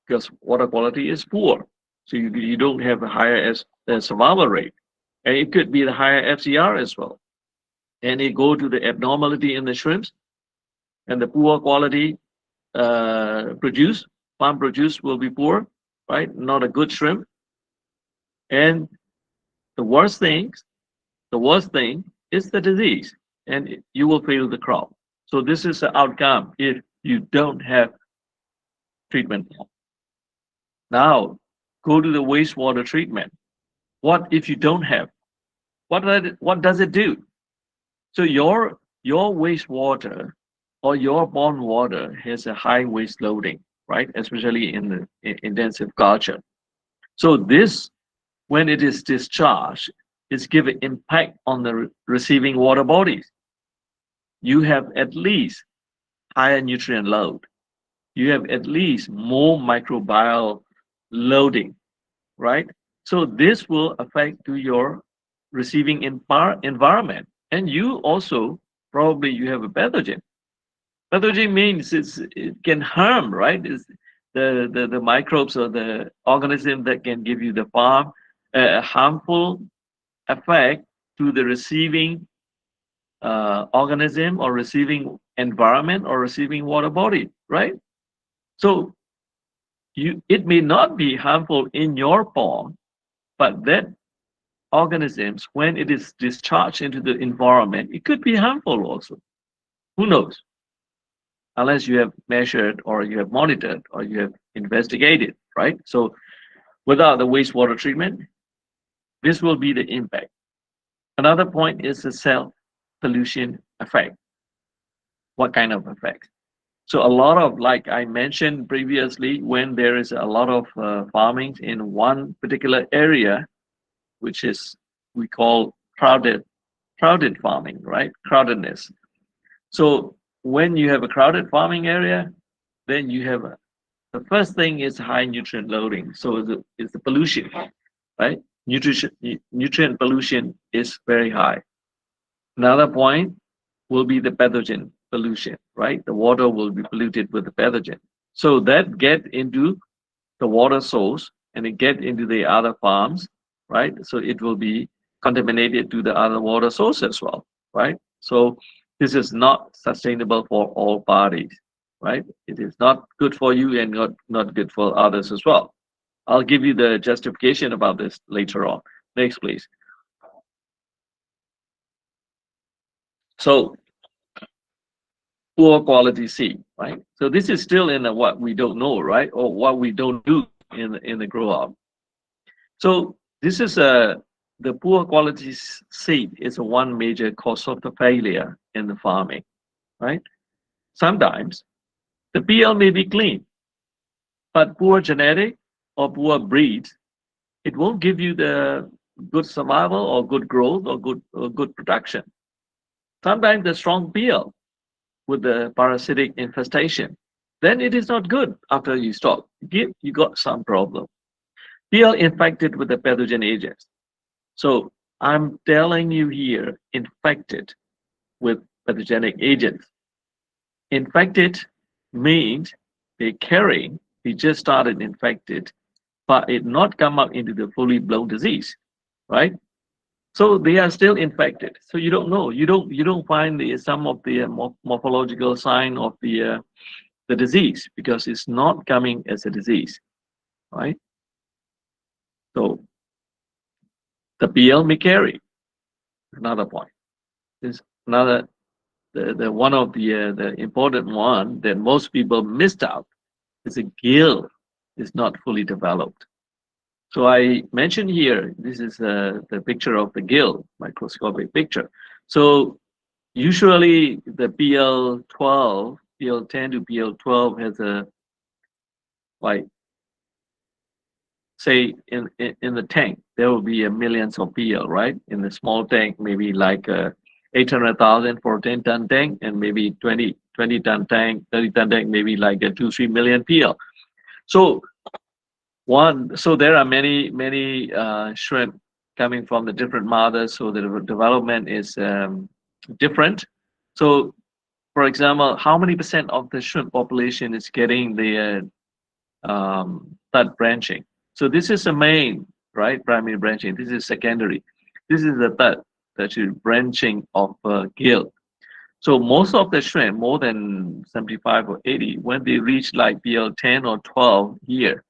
because water quality is poor. So you don't have a higher survival rate. And it could be the higher FCR as well. And it go to the abnormality in the shrimps and the poor quality farm produce will be poor, right? Not a good shrimp. And the worst thing, the worst thing is the disease, and you will fail the crop. So this is the outcome if you don't have treatment. Now, go to the wastewater treatment. What if you don't have? What does it do? So your wastewater or your pond water has a high waste loading, right? Especially in the intensive culture. So this, when it is discharged, is give an impact on the receiving water bodies. You have at least higher nutrient load. You have at least more microbial loading, right? So this will affect to your receiving environment. And you also probably you have a pathogen. Pathogen means it can harm, right? It's the microbes or the organism that can give you the harmful effect to the receiving organism or receiving environment or receiving water body, right? So it may not be harmful in your pond, but that organisms, when it is discharged into the environment, it could be harmful also. Who knows? Unless you have measured or you have monitored or you have investigated, right? So without the wastewater treatment, this will be the impact. Another point is the self pollution effect. What kind of effect? So a lot of, like I mentioned previously, when there is a lot of farming in one particular area, which is we call crowded farming, right? Crowdedness. So when you have a crowded farming area, then you have the first thing is high nutrient loading. So it's the pollution, right? Nutrient pollution is very high. Another point will be the pathogen pollution, right? The water will be polluted with the pathogen. So that get into the water source and it get into the other farms, right? So it will be contaminated to the other water source as well, right? So this is not sustainable for all parties, right? It is not good for you and not good for others as well. I'll give you the justification about this later on. Next, please. So poor quality seed, right? So this is still in the what we don't know, right? Or what we don't do in the grow up. So this is the poor quality seed is one major cause of the failure in the farming, right? Sometimes the PL may be clean, but poor genetic or poor breeds, it won't give you the good survival or good growth or good production. Sometimes the strong PL with the parasitic infestation, then it is not good after you stop. You got some problem. PL infected with the pathogen agents. So I'm telling you here, infected with pathogenic agents. Infected means they carrying, they just started infected, but it not come up into the fully blown disease, right? So they are still infected. So you don't know. You don't find some of the morphological sign of the disease because it's not coming as a disease, right? So the PL may carry. Another point. Is another the one of the important one that most people missed out is a gill is not fully developed. So I mentioned here, this is the picture of the gill, microscopic picture. So usually the PL12, PL10 to PL12 has a, like, say in the tank, there will be a millions of PL, right? In the small tank, maybe like 800,000 for a 10-ton tank, and maybe 20-ton tank, 30-ton tank, maybe like a 2-3 million PL. So so there are many shrimp coming from the different mothers, so the development is different. So for example, how many percent of the shrimp population is getting the third branching? So this is the main, right? Primary branching. This is secondary. This is the third, that is branching of gill. So most of the shrimp, more than 75 or 80, when they reach like PL 10 or 12 here.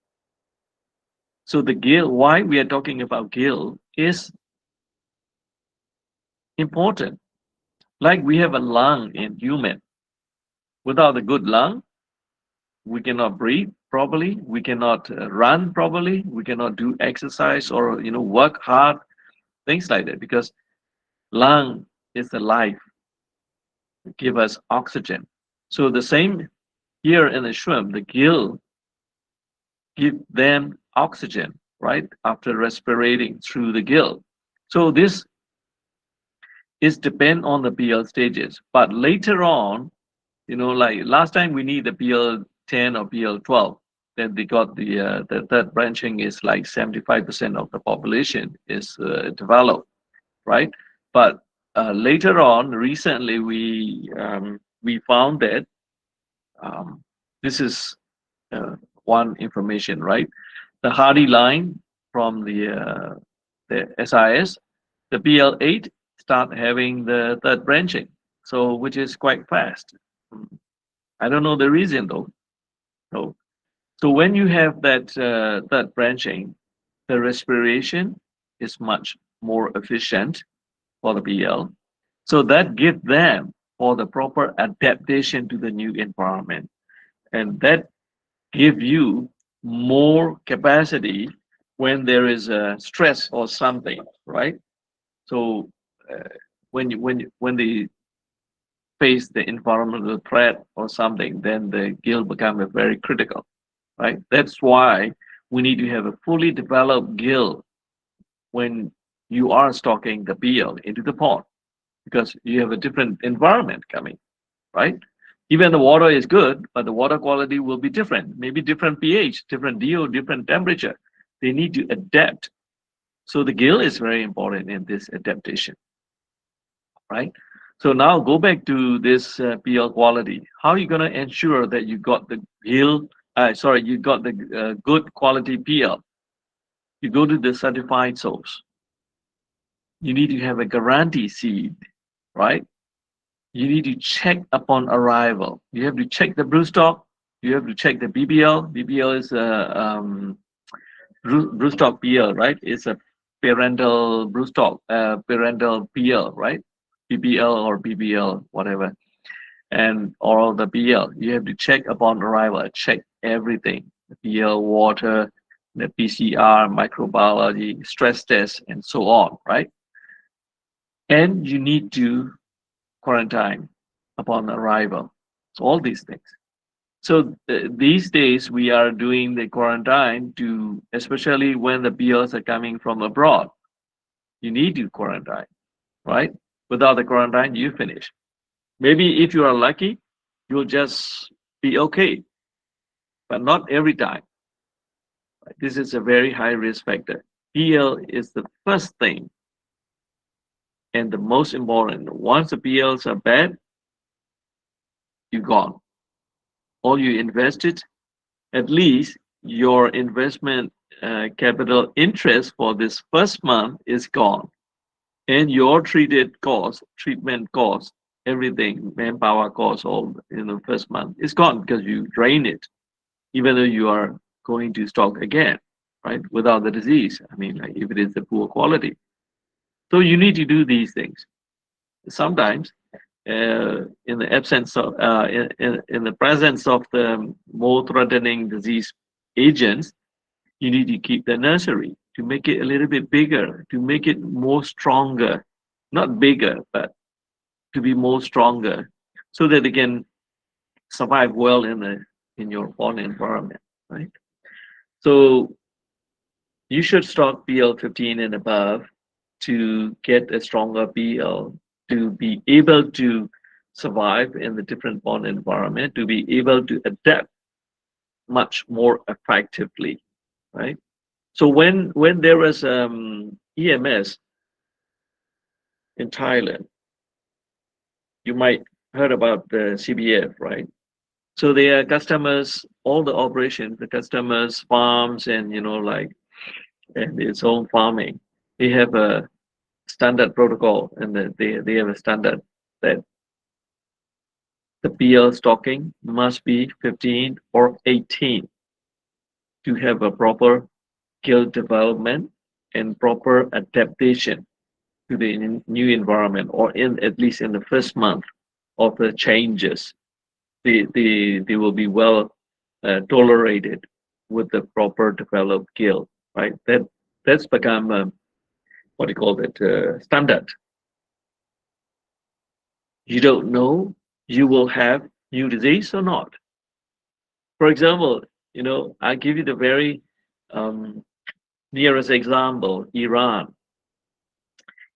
So the gill, why we are talking about gill is important. Like we have a lung in human. Without a good lung, we cannot breathe properly, we cannot run properly, we cannot do exercise or work hard, things like that, because lung is the life, give us oxygen. So the same here in the shrimp, the gill give them oxygen, right, after respirating through the gill. So this is depend on the PL stages, but later on, like last time we need the PL 10 or PL 12. Then they got the third branching is like 75% of the population is developed, right? But later on, recently we found that this is one information, right? The Hardy line from the SIS, the PL8 start having the third branching, so which is quite fast. I don't know the reason though. So, so when you have that branching, the respiration is much more efficient for the PL. So that gives them for the proper adaptation to the new environment, and that give you more capacity when there is a stress or something, right? So when they face the environmental threat or something, then the gill becomes very critical, right? That's why we need to have a fully developed gill when you are stocking the PL into the pond, because you have a different environment coming, right? Even the water is good, but the water quality will be different, maybe different pH, different DO, different temperature. They need to adapt. So the gill is very important in this adaptation, right? So now go back to this PL quality. How are you going to ensure that you got the gill, you got the good quality PL? You go to the certified source. You need to have a guarantee seed, right? you need to check upon arrival. You have to check the broodstock. You have to check the BBL. BBL is a broodstock PL, right? It's a parental broodstock, parental PL, right? BBL or BBL, whatever, and or the BL. You have to check upon arrival. Check everything: the BL, water, the PCR, microbiology, stress test, and so on, right? And you need to quarantine upon arrival. So all these things. So these days we are doing the quarantine to, especially when the BLs are coming from abroad. You need to quarantine, right? Without the quarantine, you finish. Maybe if you are lucky, you'll just be okay, but not every time. Right? This is a very high risk factor. BL is the first thing and the most important. Once the BLs are bad, you're gone. All you invested, at least your investment capital interest for this first month is gone. And your treatment cost, everything, manpower cost, all in the first month is gone because you drain it, even though you are going to stock again, right? Without the disease. I mean, like if it is the poor quality. So you need to do these things. Sometimes, in the absence of, in the presence of the more threatening disease agents, you need to keep the nursery to make it a little bit bigger, to make it more stronger, not bigger, but to be more stronger, so that they can survive well in your fauna environment, right? So you should stock BL15 and above to get a stronger BL, to be able to survive in the different fauna environment, to be able to adapt much more effectively, right? So when there was EMS in Thailand, you might heard about the CBF, right? So their customers, all the operations, the customers, farms, and like and its own farming, they have a standard protocol, and they have a standard that the PL stocking must be 15 or 18 to have a proper skill development and proper adaptation to the new environment, or in at least in the first month of the changes, they will be well tolerated with the proper developed skill, right? That's become what do you call it, standard. You don't know you will have new disease or not. For example, I give you the very um, nearest example, Iran.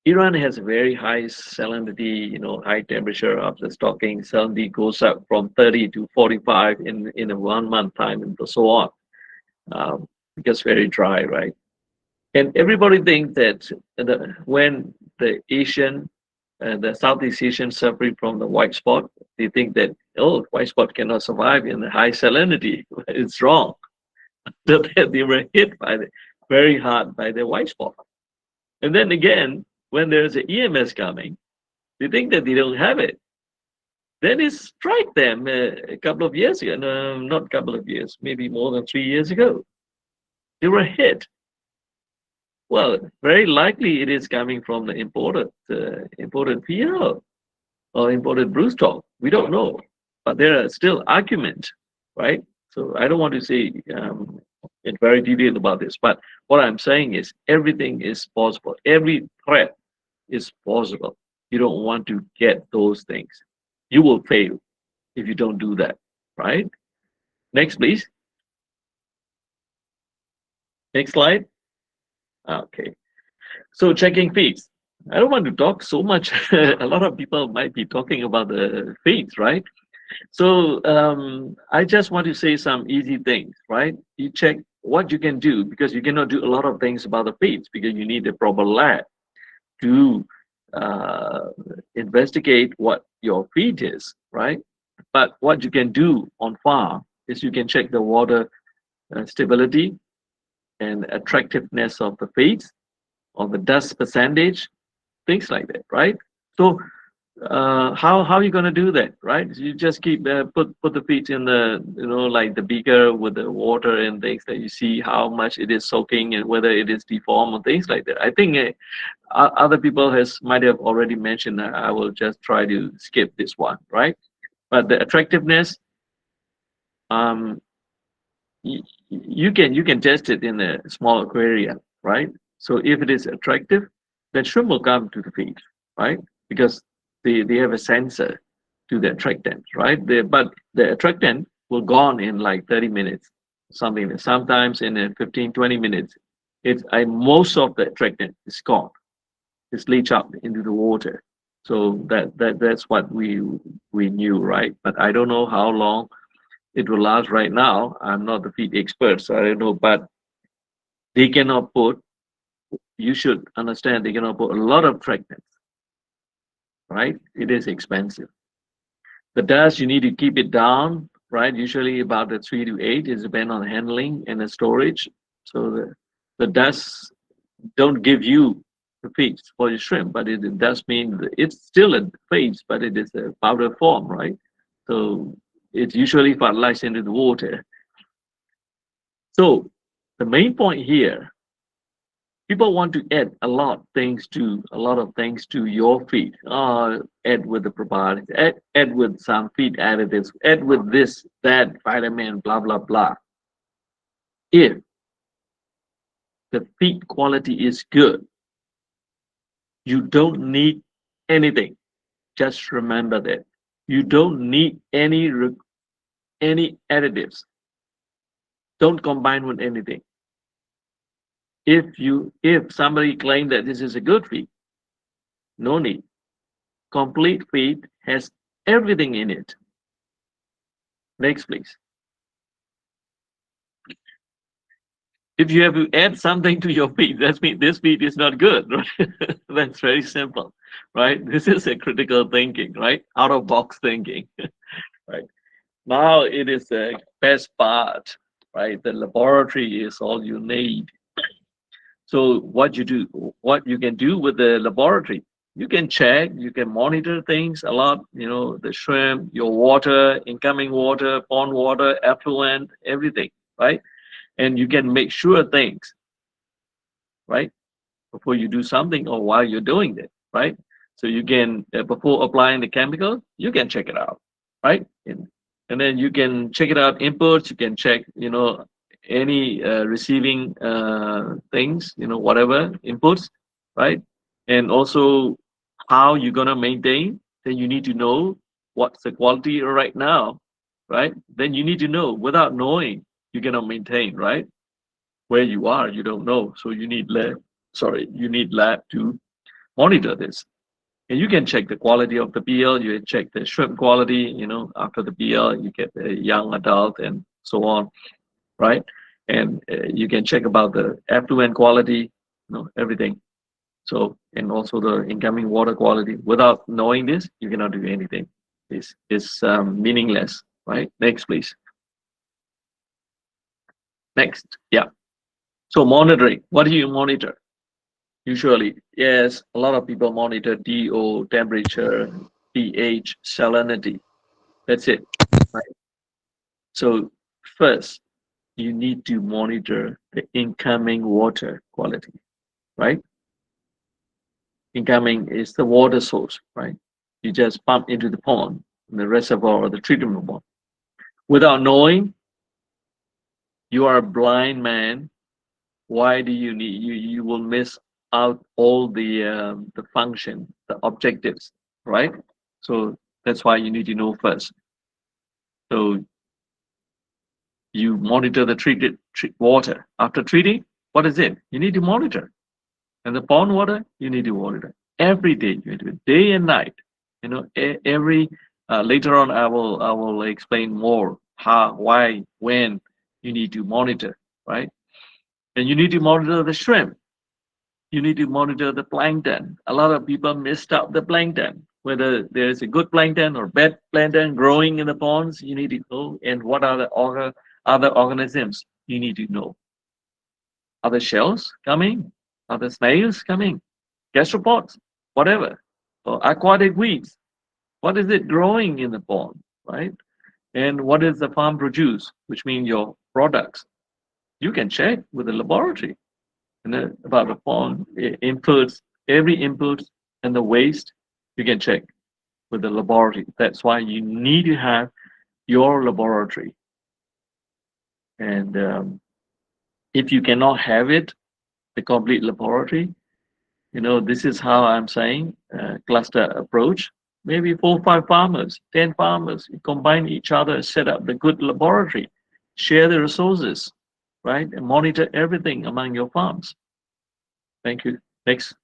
Iran has a very high salinity, high temperature of the stocking. Salinity goes up from 30 to 45 in a 1 month time, and so on. Because very dry, right? And everybody thinks that when the Southeast Asian suffering from the white spot, they think that, oh, white spot cannot survive in the high salinity. It's wrong. They were hit very hard by the white spot. And then again, when there's an EMS coming, they think that they don't have it. Then it struck them a couple of years ago, no, not a couple of years, maybe more than 3 years ago. They were hit. Well, very likely it is coming from the imported PL or imported broodstock. We don't know, but there are still arguments, right? So I don't want to say in very detail about this, but what I'm saying is everything is possible. Every threat is possible. You don't want to get those things. You will fail if you don't do that, right? Next, please. Next slide. Okay. So checking feeds. I don't want to talk so much. A lot of people might be talking about the feeds, right? So I just want to say some easy things, right? You check what you can do, because you cannot do a lot of things about the feeds because you need a proper lab to investigate what your feed is, right? But what you can do on farm is you can check the water stability and attractiveness of the feeds, of the dust percentage, things like that, right? So how are you going to do that, right? You just keep put the feet in the, like the beaker with the water and things, that you see how much it is soaking and whether it is deformed or things like that. I think other people has might have already mentioned that. I will just try to skip this one, right? But the attractiveness, um, you can test it in a small aquarium, right? So if it is attractive, then shrimp will come to the feed, right? Because they have a sensor to the attractant, right? But the attractant will gone in like 30 minutes, something. Sometimes in 15, 20 minutes, it's most of the attractant is gone. It's leached out into the water. So that's what we knew, right? But I don't know how long it will last right now. I'm not the feed expert, so I don't know. But they cannot put, you should understand, they cannot put a lot of fragments, right? It is expensive. The dust, you need to keep it down, right? Usually about the 3 to 8 is depend on handling and the storage. So the dust don't give you the feeds for your shrimp, but it does mean that it's still a feeds, but it is a powder form, right? So it's usually fertilized into the water. So the main point here, people want to add a lot of things to your feed. Add with the probiotics, add with some feed additives, add with this, that, vitamin, blah, blah, blah. If the feed quality is good, you don't need anything. Just remember that. You don't need any additives. Don't combine with anything. If somebody claim that this is a good feed, no need. Complete feed has everything in it. Next, please. If you have to add something to your feed, that means this feed is not good. Right? That's very simple, right? This is a critical thinking, right? Out of box thinking, right? Now it is the best part, right? The laboratory is all you need. So what you can do with the laboratory, you can check, you can monitor things a lot, the shrimp, your water, incoming water, pond water, effluent, everything, right? And you can make sure things, right? Before you do something or while you're doing it, right? So you can, before applying the chemical, you can check it out, right? And then you can check it out inputs, you can check, any receiving things, whatever inputs, right? And also how you're going to maintain, then you need to know what's the quality right now, right? Then you need to know. Without knowing, you cannot maintain, right? Where you are, you don't know. So you need lab to monitor this. And you can check the quality of the BL, you can check the shrimp quality, after the BL, you get the young adult and so on, right? And you can check about the effluent quality, everything. So, and also the incoming water quality. Without knowing this, you cannot do anything. This is meaningless, right? Next, please. Next, yeah. So monitoring, what do you monitor? Usually, yes, a lot of people monitor DO, temperature, pH, salinity. That's it, right? So first, you need to monitor the incoming water quality, right? Incoming is the water source, right? You just pump into the pond, the reservoir or the treatment pond. Without knowing, you are a blind man. Why do you need you will miss out all the function, the objectives, right? So that's why you need to know first. So you monitor the water. After treating, what is it? You need to monitor. And the pond water, you need to monitor every day. You need to day and night. Every later on, I will explain more how, why, when you need to monitor, right? And you need to monitor the shrimp. You need to monitor the plankton. A lot of people missed out the plankton. Whether there's a good plankton or bad plankton growing in the ponds, you need to know. And what are the other organisms you need to know. Other shells coming, other snails coming, gastropods, whatever, or aquatic weeds. What is it growing in the pond, right? And what is the farm produce, which means your products. You can check with the laboratory about the pond inputs, every input and the waste. You can check with the laboratory. That's why you need to have your laboratory. And if you cannot have it, the complete laboratory, this is how I'm saying cluster approach. Maybe 4 or 5 farmers, 10 farmers, you combine each other, set up the good laboratory, share the resources, right? And monitor everything among your farms. Thank you. Next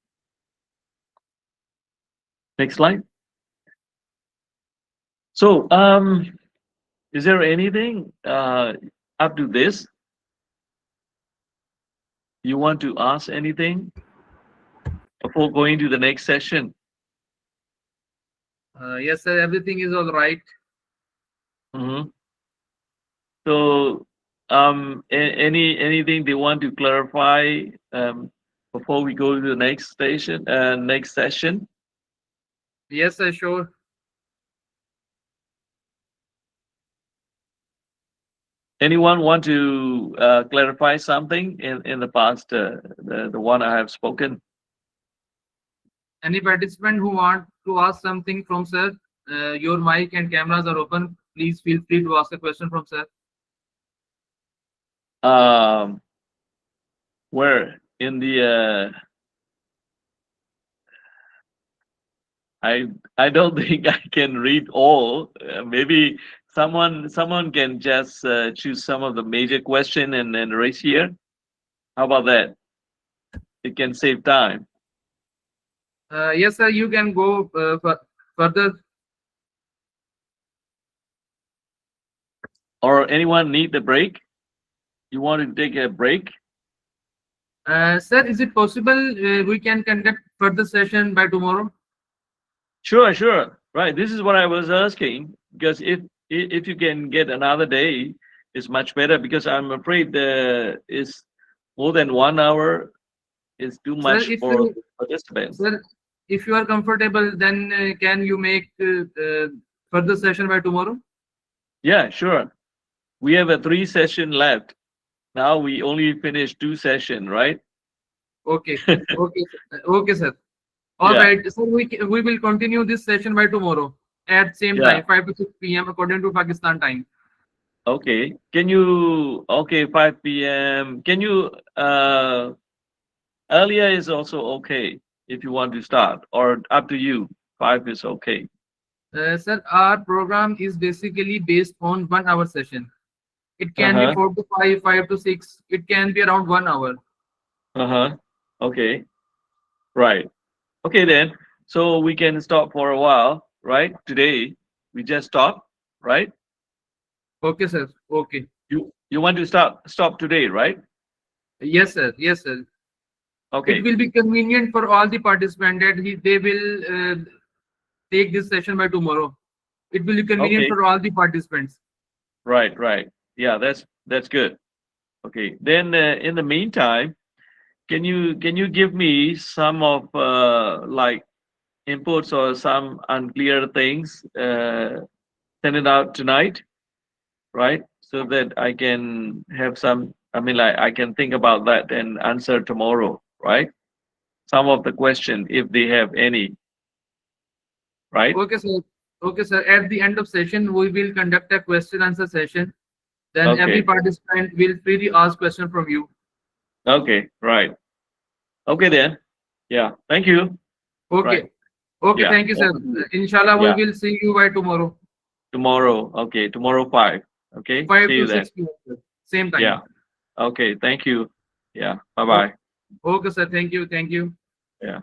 slide. So, is there anything up to this? You want to ask anything before going to the next session? Yes, sir. Everything is all right. Mm-hmm. So, anything they want to clarify before we go to the next session? Yes, sir. Sure. Anyone want to clarify something in the past, the one I have spoken? Any participant who want to ask something from sir, your mic and cameras are open. Please feel free to ask a question from sir. Where in the I don't think I can read all. Maybe someone can just choose some of the major question and then raise here. How about that? It can save time. Yes, sir. You can go further. Or anyone need the break? You want to take a break? Sir, is it possible we can conduct further session by tomorrow? Sure. Right. This is what I was asking because if you can get another day, it's much better because I'm afraid is more than 1 hour is too Sir, much for participants. sir, if you are comfortable, then can you make further session by tomorrow? Yeah, sure. We have a 3 session left. Now we only finished 2 session, right? Okay. Okay, sir. All Yeah. right. So we will continue this session by tomorrow at same Yeah. time, 5 to 6 p.m. according to Pakistan time. Okay. 5 p.m. Can you earlier is also okay if you want to start or up to you. 5 is okay. Sir, our program is basically based on 1 hour session. It can be Uh-huh. 4 to 5, 5 to 6. It can be around 1 hour. Uh-huh. Okay. Right. Okay then. So we can stop for a while, right? Today we just stop, right? Okay, sir. Okay. You want to stop today, right? Yes, sir. Yes, sir. It Okay. will be convenient for all the participants that they will take this session by tomorrow. It will be convenient Okay. for all the participants. Right. Yeah, that's good. Okay. Then in the meantime, can you give me some of like inputs or some unclear things send it out tonight, right? So that I can have some. I mean, like I can think about that and answer tomorrow, right? Some of the question if they have any, right? Okay, sir. Okay, sir. At the end of session, we will conduct a question answer session. Then every Okay. participant will freely ask question from you. Okay. Right. Okay then. Yeah. Thank you. Right. Okay. Okay, Yeah. thank you, sir. Inshallah, we Yeah. will see you by tomorrow. Tomorrow. Okay. Tomorrow 5. Okay. 5 See to you then. 6 p.m. sir. Same time. Yeah. Okay. Thank you. Yeah. Bye Okay, bye. okay, sir. Thank you. Thank you. Yeah.